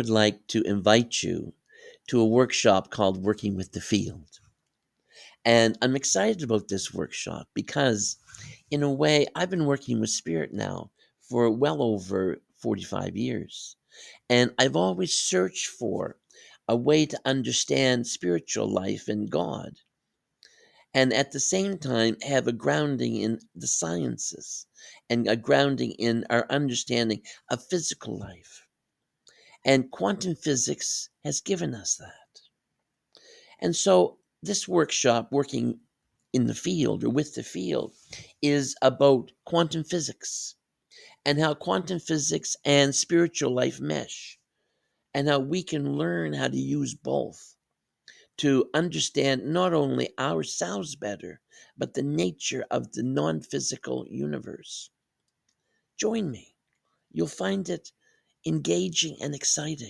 Would like to invite you to a workshop called Working with the Field. And I'm excited about this workshop because, in a way, I've been working with spirit now for well over 45 years. And I've always searched for a way to understand spiritual life and God, and at the same time have a grounding in the sciences and a grounding in our understanding of physical life. And quantum physics has given us that. And so this workshop, working in the field or with the field, is about quantum physics and how quantum physics and spiritual life mesh, and how we can learn how to use both to understand not only ourselves better, but the nature of the non physical universe. Join me. You'll find it engaging and exciting.